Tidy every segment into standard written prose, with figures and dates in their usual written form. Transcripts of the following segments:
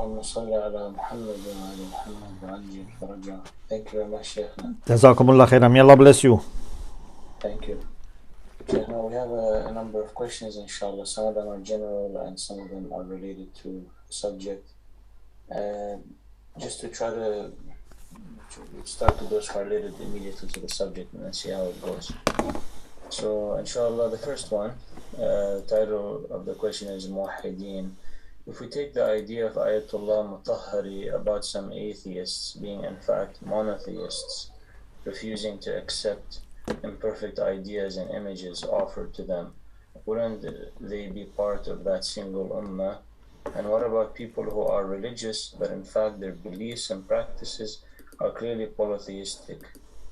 اللهم صل على محمد وعلى محمد وعجل فرجه. Thank you very much, Sheikh. Jazakumullah khairan. May Allah bless you. Thank you. Sheikh, we have a number of questions, inshallah. Some of them are general and some of them are related to the subject. Just to try to start with those related immediately to the subject and then see how it goes. So, inshallah, the first one, title of the question is Muwahhideen. If we take the idea of Ayatollah Mutahhari about some atheists being in fact monotheists, refusing to accept imperfect ideas and images offered to them, wouldn't they be part of that single ummah? And what about people who are religious, but in fact their beliefs and practices are clearly polytheistic?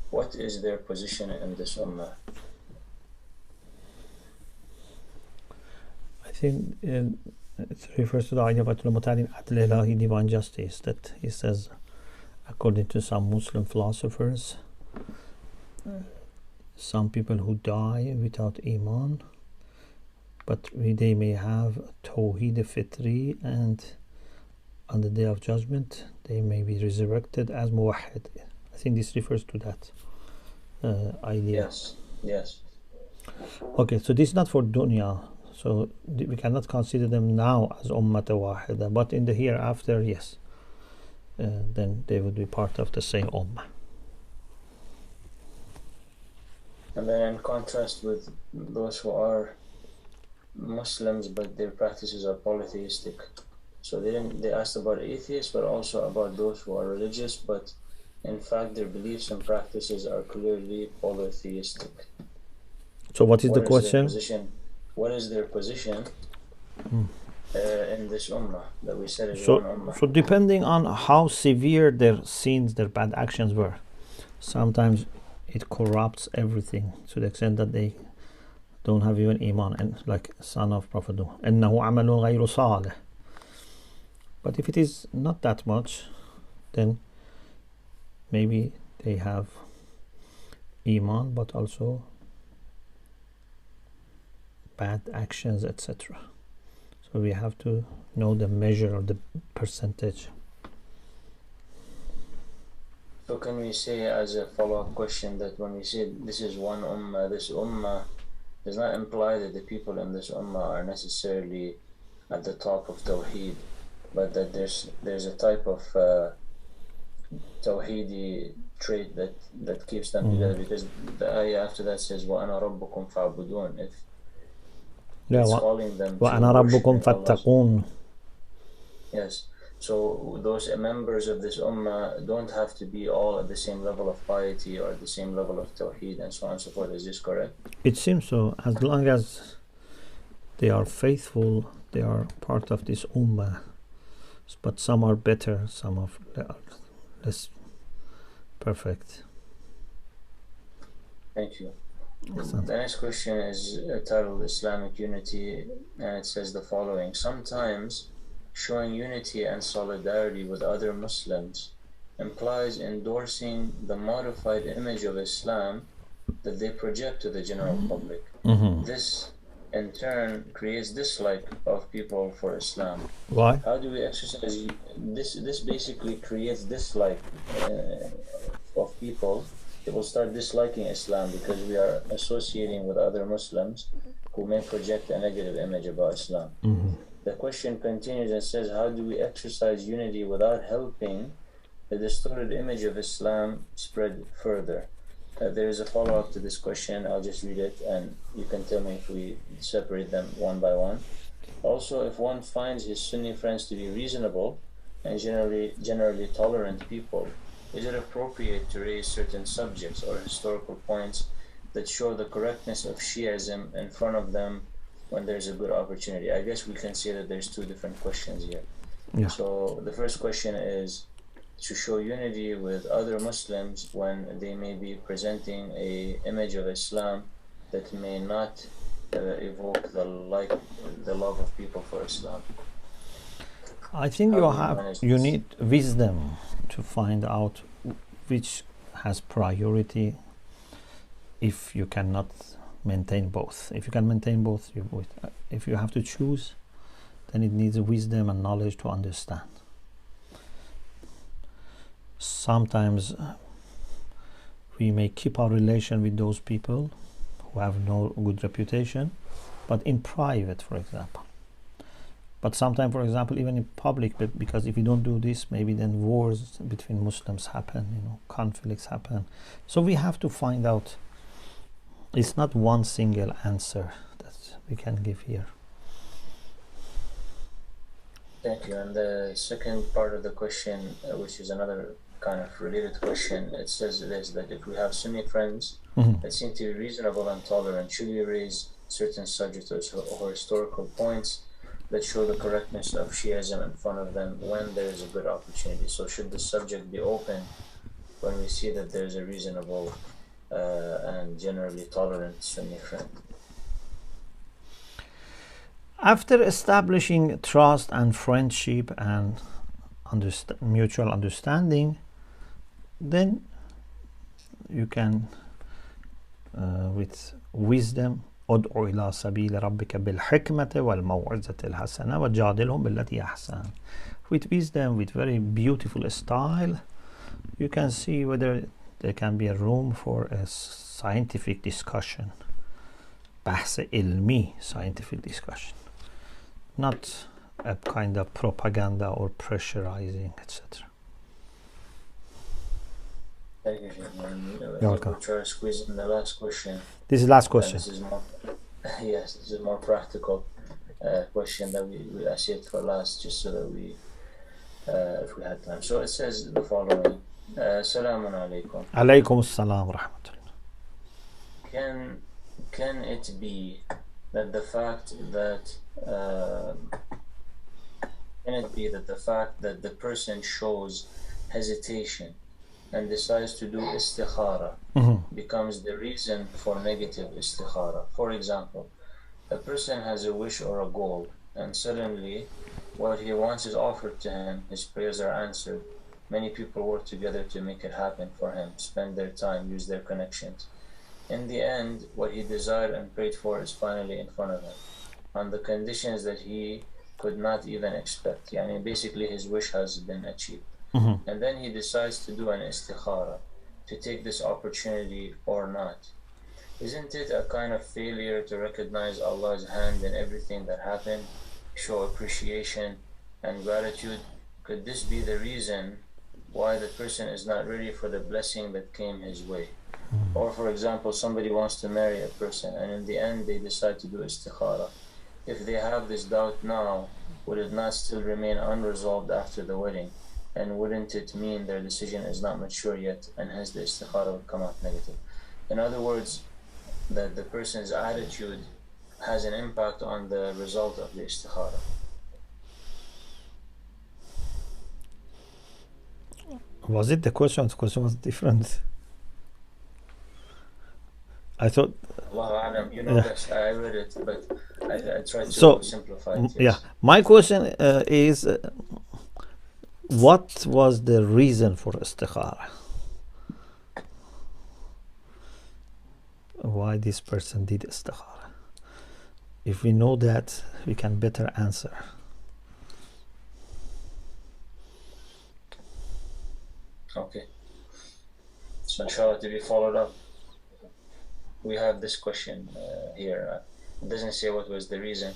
What is their position in this ummah? I think it refers to the idea of Adl divine justice, that he says, according to some Muslim philosophers, some people who die without Iman, but they may have Tawheed Fitri, and on the day of judgment they may be resurrected as Muwahhid. I think this refers to that idea. Yes. Okay, so this is not for dunya. So we cannot consider them now as Ummah Wahida, but in the hereafter, yes, then they would be part of the same Ummah. And then in contrast with those who are Muslims but their practices are polytheistic. So they asked about atheists, but also about those who are religious, but in fact their beliefs and practices are clearly polytheistic. So what is the question? What is their position in this ummah that we said is one ummah? So depending on how severe their sins, their bad actions were, sometimes it corrupts everything to the extent that they don't have even Iman, and like son of Prophet Nuh, إِنَّهُ عَمَلٌ غَيْرُ صَالِحٍ. But if it is not that much, then maybe they have Iman but also bad actions, etc. So we have to know the measure of the percentage. So can we say as a follow-up question that when we say this is one ummah, this ummah does not imply that the people in this ummah are necessarily at the top of Tawheed, but that there's a type of Tawheedi trait that keeps them together, because the ayah after that says وَأَنَا رَبُّكُمْ فَاعْبُدُونَ. If it's calling them to وَأَنَا Yes. So those members of this ummah don't have to be all at the same level of piety or at the same level of tawheed and so on and so forth. Is this correct? It seems so. As long as they are faithful, they are part of this ummah. But some are better, some are less perfect. Thank you. The next question is titled Islamic Unity, and it says the following: sometimes showing unity and solidarity with other Muslims implies endorsing the modified image of Islam that they project to the general public. This in turn creates dislike of people for Islam. Why? How do we exercise this? This basically creates dislike of people. People start disliking Islam because we are associating with other Muslims who may project a negative image about Islam. The question continues and says, how do we exercise unity without helping the distorted image of Islam spread further? There is a follow-up to this question. I'll just read it and you can tell me if we separate them one by one. Also, if one finds his Sunni friends to be reasonable and generally tolerant people, is it appropriate to raise certain subjects or historical points that show the correctness of Shi'ism in front of them when there's a good opportunity? I guess we can say that there's two different questions here. Yeah. So the first question is to show unity with other Muslims when they may be presenting a image of Islam that may not evoke the love of people for Islam. I think you need wisdom to find out which has priority if you cannot maintain both. If you can maintain both, you would. If you have to choose, then it needs wisdom and knowledge to understand. sometimes we may keep our relation with those people who have no good reputation, but in private, for example. But sometimes, for example, even in public, because if you don't do this, maybe then wars between Muslims happen, conflicts happen. So we have to find out. It's not one single answer that we can give here. Thank you. And the second part of the question, which is another kind of related question, it says this, that if we have Sunni friends that seem to be reasonable and tolerant, should we raise certain subjects or historical points that show the correctness of Shiism in front of them when there is a good opportunity? So should the subject be open when we see that there's a reasonable and generally tolerant Sunni friend? After establishing trust and friendship and mutual understanding, then you can, with wisdom, ادعو إلى سبيل ربك بالحكمة والموعظة الحسنة وجادلهم بالتي أحسن. With wisdom, with very beautiful style, you can see whether there can be a room for a scientific discussion, بحث علمی, scientific discussion, not a kind of propaganda or pressurizing, etc. Thank you. You're welcome. We'll try to squeeze in the last question. This is the last question. This is more, yes, this is a more practical question that we I saved for last, just so that we, if we had time. So it says the following: Assalamu alaikum. Alaykum assalam wa rahmatullah. Can it be that the fact that the person shows hesitation and decides to do istikhara becomes the reason for negative istikhara? For example, a person has a wish or a goal, and suddenly what he wants is offered to him, his prayers are answered, many people work together to make it happen for him, spend their time, use their connections. In the end, what he desired and prayed for is finally in front of him, on the conditions that he could not even expect. Yani basically his wish has been achieved. And then he decides to do an istikhara, to take this opportunity or not. Isn't it a kind of failure to recognize Allah's hand in everything that happened, show appreciation and gratitude? Could this be the reason why the person is not ready for the blessing that came his way? Or for example, somebody wants to marry a person and in the end they decide to do istikhara. If they have this doubt now, would it not still remain unresolved after the wedding? And wouldn't it mean their decision is not mature yet, and hence the istikhara would come out negative? In other words, that the person's attitude has an impact on the result of the istikhara. Was it the question? The question was different. I thought. Allahu Alam, best. I read it, but I tried to simplify it. Yes. Yeah, my question is. What was the reason for istikhara? Why this person did istikhara? If we know that, we can better answer. Okay. So inshallah, to be followed up, we have this question here. It doesn't say what was the reason,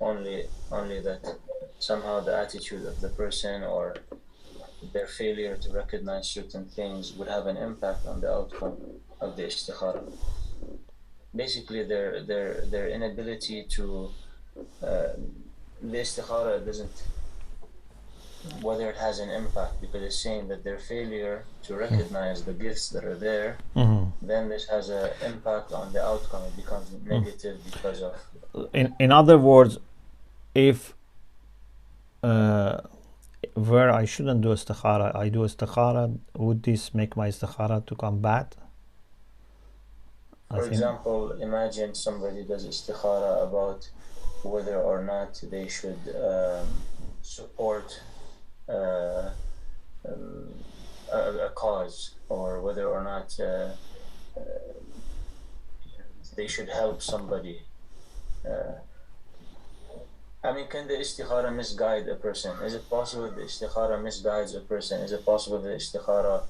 only that somehow the attitude of the person or their failure to recognize certain things would have an impact on the outcome of the istikhara. Basically, their inability to the istikhara doesn't, whether it has an impact, because it's saying that their failure to recognize the gifts that are there, then this has an impact on the outcome. It becomes negative because of. In other words, if where I shouldn't do istikhara, I do istikhara, would this make my istikhara to come bad? For example, imagine somebody does istikhara about whether or not they should support a cause, or whether or not they should help somebody. I mean, can the istikhara misguide a person? Is it possible the istikhara misguides a person? Is it possible the istikhara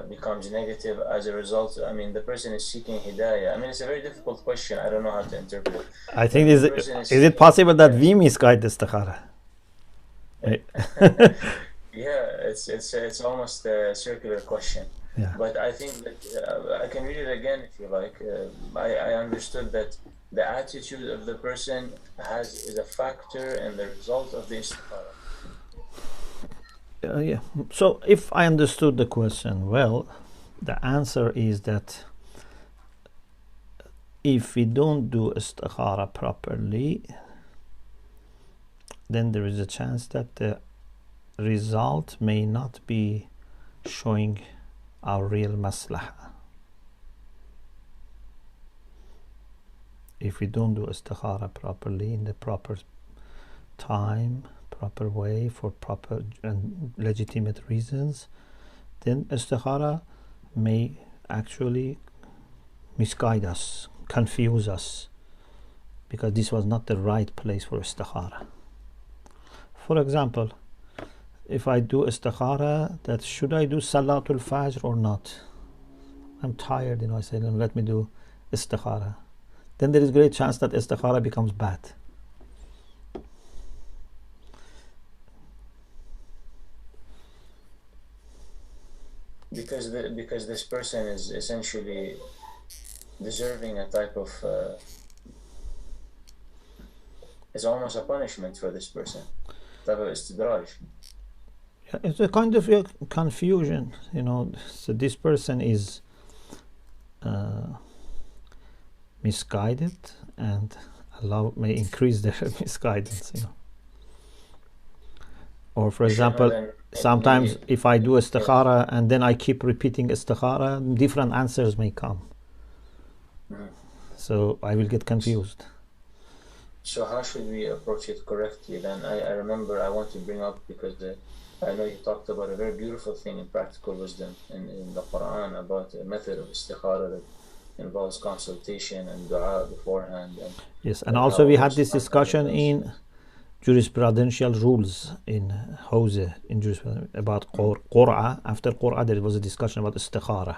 becomes negative as a result? I mean, the person is seeking hidayah. I mean, it's a very difficult question. I don't know how to interpret it. I But think if the person is it seeking, possible that we yes. misguide the istikhara? Yeah, it's almost a circular question. Yeah. But I think that I can read it again if you like. I understood that the attitude of the person is a factor in the result of the istikhara. Yeah. So if I understood the question well, the answer is that if we don't do istikhara properly, then there is a chance that the result may not be showing our real maslaha. If we don't do istikhara properly in the proper time, proper way, for proper and legitimate reasons, then istikhara may actually misguide us, confuse us, because this was not the right place for istikhara. For example, if I do istikhara that should I do Salatul Fajr or not? I'm tired, I say, let me do istikhara. Then there is great chance that istikhara becomes bad. Because this person is essentially deserving a type of it's almost a punishment for this person, type of istidraj. Yeah, it's a kind of a confusion, so this person is misguided, and Allah may increase their misguidance, Or for example, sometimes if I do istikhara and then I keep repeating istikhara, different answers may come. So I will get confused. So how should we approach it correctly then? I remember I want to bring up, because I know you talked about a very beautiful thing in practical wisdom in the Quran about a method of istikhara that involves consultation and dua beforehand. Yes, and also we had this discussion in jurisprudential rules in Hose, in jurisprudence, about Qur'a. After Qur'a there was a discussion about istikhara.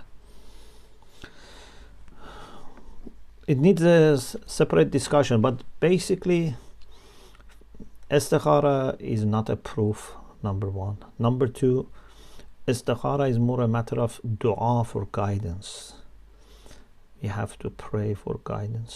It needs a separate discussion, but basically istikhara is not a proof, number one. Number two, istikhara is more a matter of dua for guidance. We have to pray for guidance.